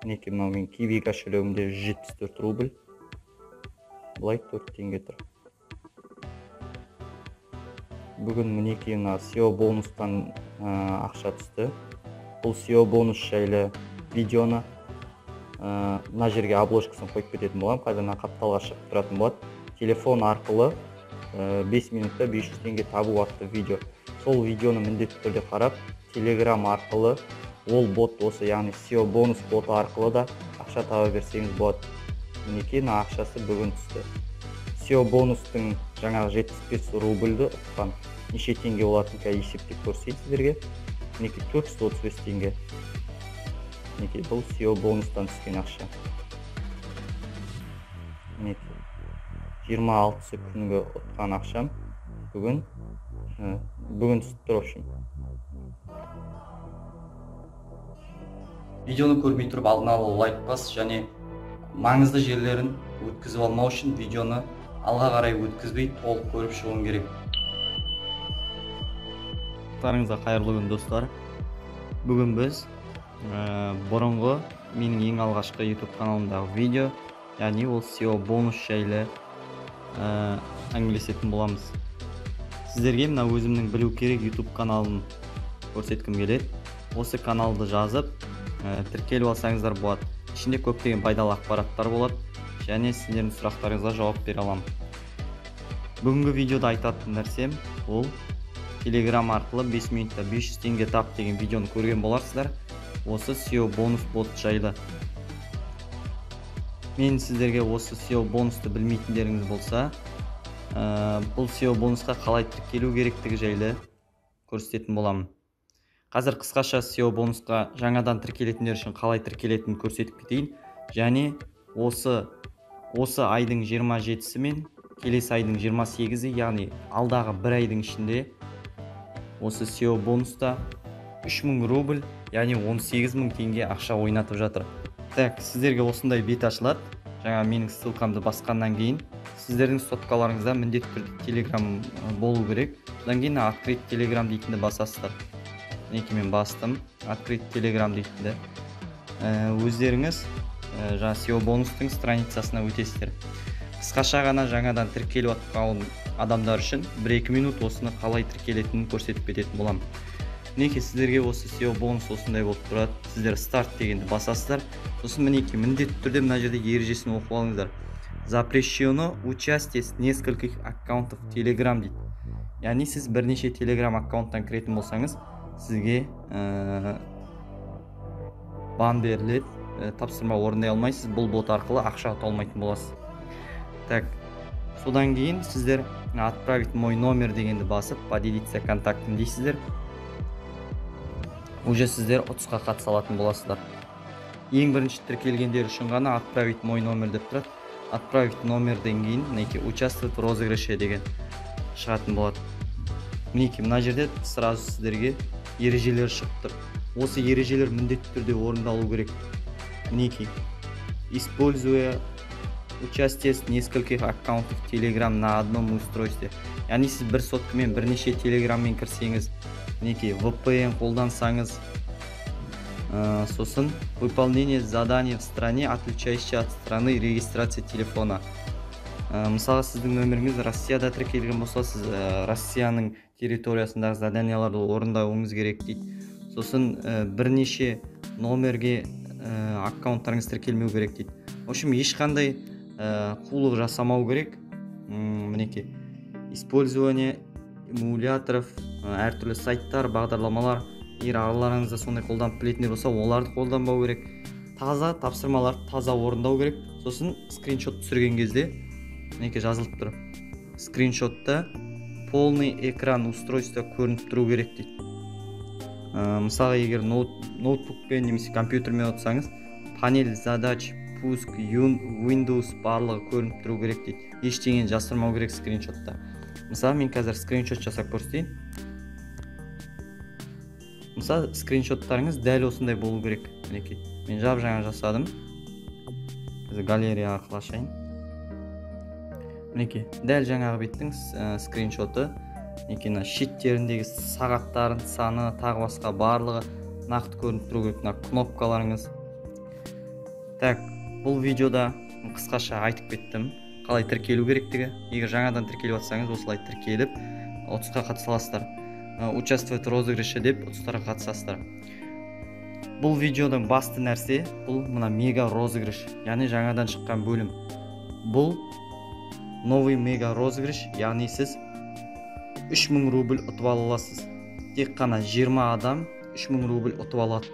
Мінекей мынау мен Kiwi кошелегімде 174 рубль. Былай 4 теңге тұр. Бүгін мінекей мына SEO бонустан ақша түсті. Бұл SEO бонус жайлы видеоны мына жерге обложкасын қойып кететін боламын. Қазір мына қапталға шығып тұратын болады. Телефон арқылы 5 минутта 500 теңге табу атты видео. Сол видеоны міндетті түрде қарап, Telegram арқылы ол бот осы, яғни SEO бонус боты арқылы да ақша таба берсеңіз болады. Мінекей мына ақшасы бүгін түсті. SEO бонустың жаңағы 75 рубльді ұтқан неше теңге болатын қазір есептеп көрсетейін сіздерге. Мінекей 435 теңге. Мінекей бұл SEO бонустан түскен ақша. Мінекей 26 күнгі ұтқан ақшам бүгін түсіп тұр. Видеоны көрмей тұрып алдын ала лайк бас және маңызды жерлерін өткізіп алмау үшін видеоны алға қарай өткізбей толық көріп шығуың керек. Құттықтарыңызға қайырлы күн достар. Бүгін біз бұрынғы менің ең алғашқы YouTube каналымдағы видео, яғни ол SEO бонус жайлы әңгімелесетін боламыз. Сіздерге мына өзімнің білу керек YouTube каналын көрсеткім келеді. Осы каналды жазып, тіркеліп алсаңыздар болады. Ішінде көптеген пайдалы ақпараттар болады және сіздердің сұрақтарыңызға жауап бере аламын. Бүгінгі видеода айтатын нәрсем ол Telegram арқылы 5 минутта 500 теңге тап деген видеоны көрген боларсыздар. Осы SEO бонус бот жайлы. Мен сіздерге осы SEO бонусты білмейтіндеріңіз болса, бұл SEO бонусқа қалай тіркелу керектігі жайлы көрсететін боламын. Қазір қысқаша SEO бонусқа жаңадан тіркелетіндер үшін қалай тіркелетінін көрсетіп кетейін. Және осы айдың 27-сі мен келесі айдың 28-і, яғни алдағы бір айдың ішінде осы SEO бонуста 3000 рубль, яғни 18000 теңге ақша ойнатып жатыр. Так, сіздерге осындай бет ашылады. Жаңа менің ссылкамды басқаннан кейін сіздердің соткаларыңызда міндетті түрде Telegram болу керек. Содан кейін открыть Telegram дейтінді басасыздар. Мінекей мен бастым, открыть Telegram дейтінді. Өздеріңіз жаңа SEO бонустың страницасына өтесіздер. Қысқаша ғана жаңадан тіркеліп жатқан адамдар үшін 1-2 минут осыны қалай тіркелетінін көрсетіп кететін боламын. Мінекей сіздерге осы SEO бонус осындай болып тұрады. Сіздер старт дегенді басасыздар. Сосын мінекей міндетті түрде мына жерде ережесін оқып алыңыздар. Запрещено участие с нескольких аккаунтов Telegram дейді. Яғни сіз бірнеше Telegram аккаунттан кіретін болсаңыз, сізге бан беріледі, тапсырма орындай алмайсыз, бұл бот арқылы ақша ұта алмайтын боласыз. Так, содан кейін сіздер отправить мой номер дегенді басып, поделиться контактын дейсіздер. Уже сіздер ұтысқа қатыса алатын боласыздар. Ең бірінші тіркелгендер үшін ғана отправить мой номер деп тұрады. Отправить номерден кейін мінекей участвовать в розыгрыше деген шығатын болады. Мінекей мына жерде сразу сіздерге ережелер шығып тұр. Осы ережелер міндетті түрде орындалу керек. Мінекей используя участие с нескольких аккаунтов Telegram на одном устройстве. Яғни сіз бір соткамен бірнеше Telegramмен кірсеңіз, мінекей VPN қолдансаңыз, сосын выполнение задания в стране, отличающей от страны регистрация телефона. Мысалы сіздің нөміріңіз Россияда тіркелген болса, сіз Россияның территориясындағы заданияларды орындауыңыз керек дейді. Сосын бірнеше номерге аккаунттарыңыз тіркелмеу керек дейді. В общем, ешқандай қулық жасамау керек. Мінекей использование эмуляторов, әртүрлі сайттар, бағдарламалар, егер араларыңызда сондай қолданып білетіндер болса, оларды қолданбау керек. Таза тапсырмаларды таза орындау керек. Сосын скриншот түсірген кезде мінекей жазылып тұр. Скриншотта полный экран устройства көрініп тұру керек дейді. Мысалы, егер ноутбукпен немесе компьютермен отырсаңыз, панель задач, пуск, Windows барлығы көрініп тұру керек дейді. Ештеңені жасырмау керек скриншотта. Мысалы, мен қазір скриншот жасап көрсетейін. Мысалы, скриншоттарыңыз дәл осындай болу керек. Мінекей, мен жаңа жасадым. Қазір галерея арқылы ашайын. Мінекей, дәл жаңағы беттің скриншоты. Мінекей, шеттеріндегі сағаттарын саны, тағы басқа барлығы нақты көрініп тұру керек. Кнопкаларыңыз. Так, бұл видеода қысқаша айтып кеттім қалай тіркелу керектігі. Егер жаңадан тіркеліп жатсаңыз, осылай тіркеліп ұтысқа қатыса аласыздар. Участвовать в розыгрыше деп ұтыстарға қатысасыздар. Бұл видеоның басты нәрсе бұл мына мега розыгрыш, яғни жаңадан шыққан бөлім. Бұл новый мега розыгрыш, яғни сіз 3000 рубль ұтып ала аласыз. Тек қана 20 адам 3000 рубль ұтып алады.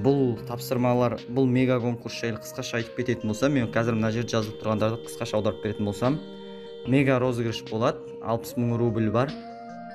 Бұл тапсырмалар, бұл мега конкурс жайлы қысқаша айтып кететін болсам, мен қазір мына жерде жазылып тұрғандарды қысқаша аударып беретін болсам, мега розыгрыш болады, 60 000 рубль бар.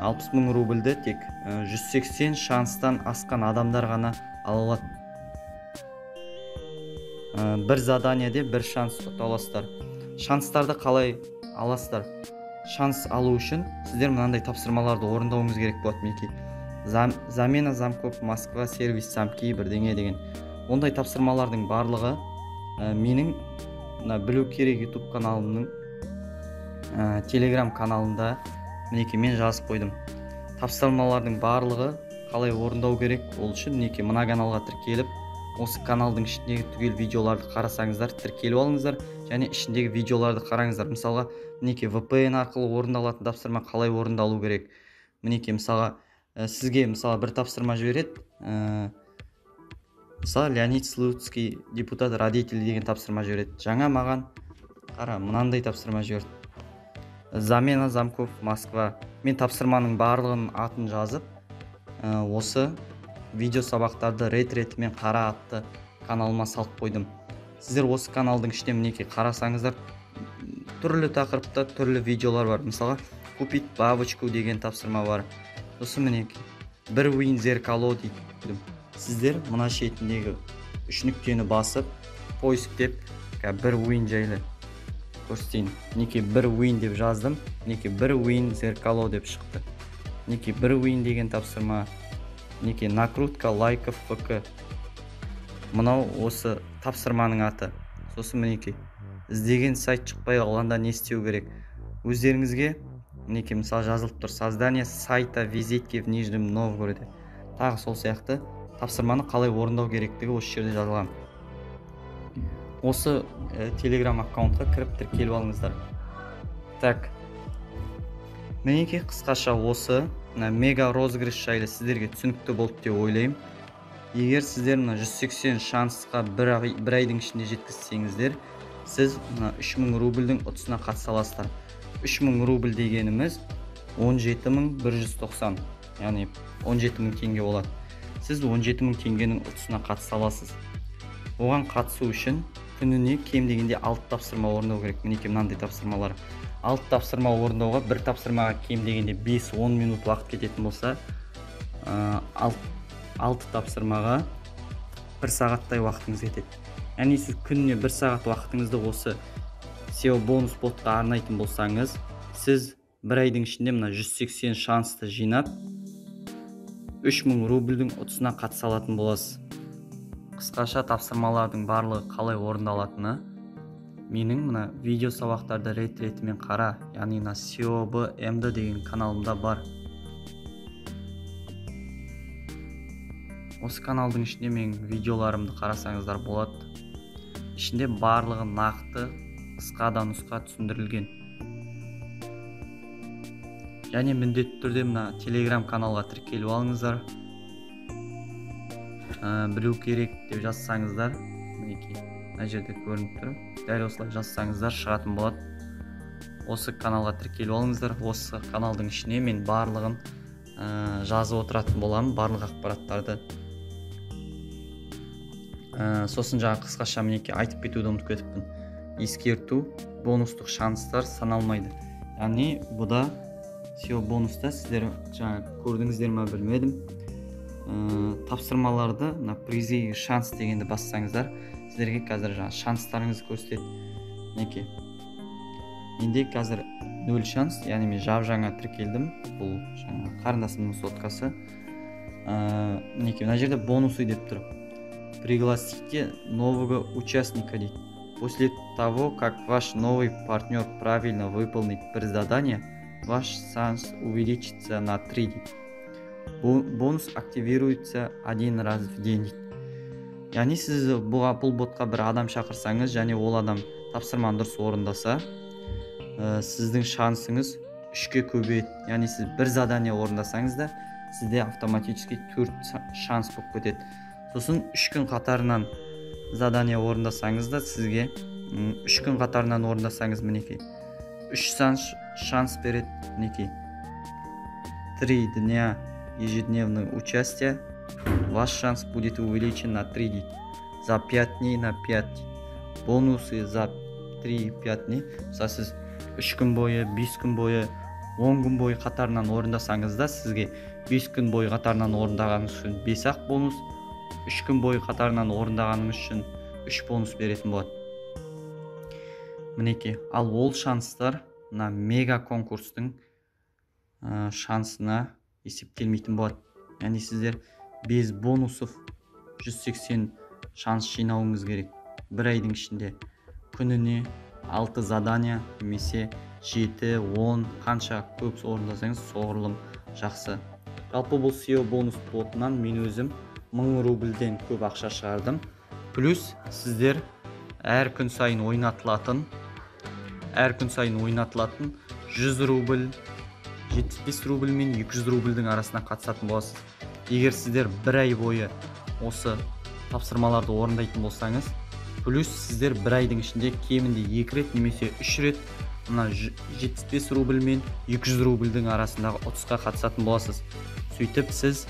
60 000 рубльді тек 180 шанстан асқан адамдар ғана ала алады. Бір заданиеде бір шанс ұта аласыздар. Шанстарды қалай аласыздар? Шанс алу үшін сіздер мынандай тапсырмаларды орындауыңыз керек болады. Мінекей замена замков Москва сервис замки бірдеңе деген. Ондай тапсырмалардың барлығы менің білу керек YouTube каналымның Telegram каналында мінекей мен жазып қойдым. Тапсырмалардың барлығы қалай орындау керек, ол үшін мінекей мына каналға тіркеліп, осы каналдың ішіндегі түгел видеоларды қарасаңыздар, тіркеліп алыңыздар және ішіндегі видеоларды қараңыздар. Мысалға, мінекей VPN арқылы орындалатын тапсырма қалай орындалу керек. Мінекей мысалға сізге бір тапсырма жібереді. Мысалы, Леонид Слуцкий, депутат родители деген тапсырма жібереді. Жаңа маған қара, мынандай тапсырма жіберді. Замена замков Москва. Мен тапсырманың барлығын атын жазып, осы видео сабақтарды рет-ретімен қара атты каналыма салып қойдым. Сіздер осы каналдың ішіне мінекей қарасаңыздар, түрлі тақырыпта түрлі видеолар бар. Мысалға, купить бабочку деген тапсырма бар. Осы мінекей бір уин зеркало дейді. Сіздер мына шетіндегі үш нүктені басып, поиск деп бір уин жайлы көрсетейін. Мінекей бір уин деп жаздым. Мінекей бір уин зеркало деп шықты. Мінекей бір уин деген тапсырма. Мінекей накрутка лайков ФК. Мынау осы тапсырманың аты. Сосын мінекей іздеген сайт шықпай қалғанда не істеу керек? Өздеріңізге мінекей мысалы жазылып тұр: создание сайта визитки в Нижнем Новгороде. Тағы сол сияқты тапсырманы қалай орындау керектігі осы жерде жазылған. Осы Telegram аккаунтқа кіріп тіркеліп алыңыздар. Так, мінекей қысқаша осы мега розыгрыш жайлы сіздерге түсінікті болды деп ойлаймын. Егер сіздер 180 шансқа бір айдың ішінде жеткізсеңіздер, сіз 3000 рубльдің ұтысына қатыса аласыздар. 3000 рубль дегеніміз 17190, яғни 17000 теңге болады. Сіз 17000 теңгенің ұтысына қатыса аласыз. Оған қатысу үшін күніне кем дегенде 6 тапсырма орындау керек. Мінекей мынандай тапсырмалар. 6 тапсырма орындауға, бір тапсырмаға кем дегенде 5-10 минут уақыт кететін болса, 6 тапсырмаға 1 сағаттай уақытыңыз кетеді. Яғни сіз күніне 1 сағат уақытыңызды осы SEO бонус ботқа арнайтын болсаңыз, сіз бір айдың ішінде 180 шансты жинап 3000 рубльдің ұтысына қатыса алатын боласыз. Қысқаша тапсырмалардың барлығы қалай орындалатыны менің видео сабақтарды рет-ретімен қара, яғни SEOBMD деген каналымда бар. Осы каналдың ішінде мен видеоларымды қарасаңыздар болады. Ішінде барлығы нақты қысқа нұсқа түсіндірілген. Және міндетті түрде Telegram каналға тіркеліп алыңыздар. Білу керек деп жазсаңыздар, мінекей мына жерде көрініп тұр. Дәл осылай жазсаңыздар шығатын болады. Осы каналға тіркеліп алыңыздар. Осы каналдың ішіне мен барлығын жазып отыратын боламын, барлық ақпараттарды. Сосын жаңа қысқаша мінекей айтып кетуді ұмытып кетіппін. Ескерту, бонустық шанстар саналмайды. Яғни бұда SEO бонуста сіздер жаңа көрдіңіздер ме білмедім. Тапсырмаларды призы шанс дегенді бассаңыздар, сіздерге қазір жаңа шанстарыңыз көрсетеді. Мінекей менде қазір 0 шанс, яғни мен жаңа тіркелдім. Бұл жаңа қарындасымның соткасы. Мінекей мына жерде бонусы деп тұр. Пригласите нового участника дейді. После того, как ваш новый партнер правильно выполнит бір задание, ваш шанс увеличится на 3 дейді. Бонус активируется 1 раз в день. яғни сіз бұл ботқа бір адам шақырсаңыз және ол адам тапсырманы дұрыс орындаса, сіздің шансыңыз 3-ке көбейеді. Яғни сіз бір задание орындасаңыз да сізде автоматически 4 шанс болып кетеді. Сосын 3 күн қатарынан задание орындасаңыз да сізге 3 күн қатарынан орындасаңыз мінекей 3 шанс береді. Мінекей 3 дня ежедневного участия ваш шанс будет увеличен на 3 дейді. За 5 дней на 5 дейді. Бонусы за 3-5 дней. Мысалы сіз 3 күн бойы, 5 күн бойы, 10 күн бойы қатарынан орындасаңыз да сізге 5 күн бойы қатарынан орындағаныңыз үшін 5 ақ бонус, 3 күн бойы қатарынан орындағаныңыз үшін 3 бонус беретін болады. Мінекей, ал ол шанстар мына мега конкурстың шансына есептелмейтін болады. Яғни сіздер без бонусов 180 шанс жинауыңыз керек. Бір айдың ішінде күніне 6 задания немесе 7-10 қанша көп орындасаңыз соғұрлым жақсы. Жалпы бұл SEO бонус ботынан мен өзім 1000 рубльден көп ақша шығардым. Плюс сіздер әр күн сайын ойнатылатын 100 рубль, 75 рубль мен 200 рубльдің арасына қатысатын боласыз. Егер сіздер бір ай бойы осы тапсырмаларды орындайтын болсаңыз, плюс сіздер бір айдың ішінде кемінде 2 рет немесе 3 рет мына 75 рубль мен 200 рубльдің арасындағы ұтысқа қатысатын боласыз. Сөйтіп сіз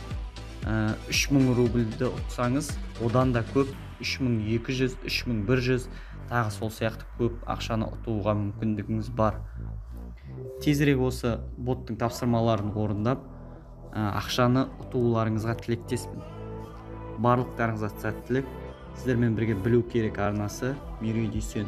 3000 рубльді ұтсаңыз, одан да көп 3200, 3100 тағы сол сияқты көп ақшаны ұтуға мүмкіндігіңіз бар. Тезірек осы боттың тапсырмаларын орындап, ақшаны ұтуларыңызға тілектеспін. Барлықтарыңызға сәттілік. Сіздермен бірге білу керек арнасы Мерей Дүйсен.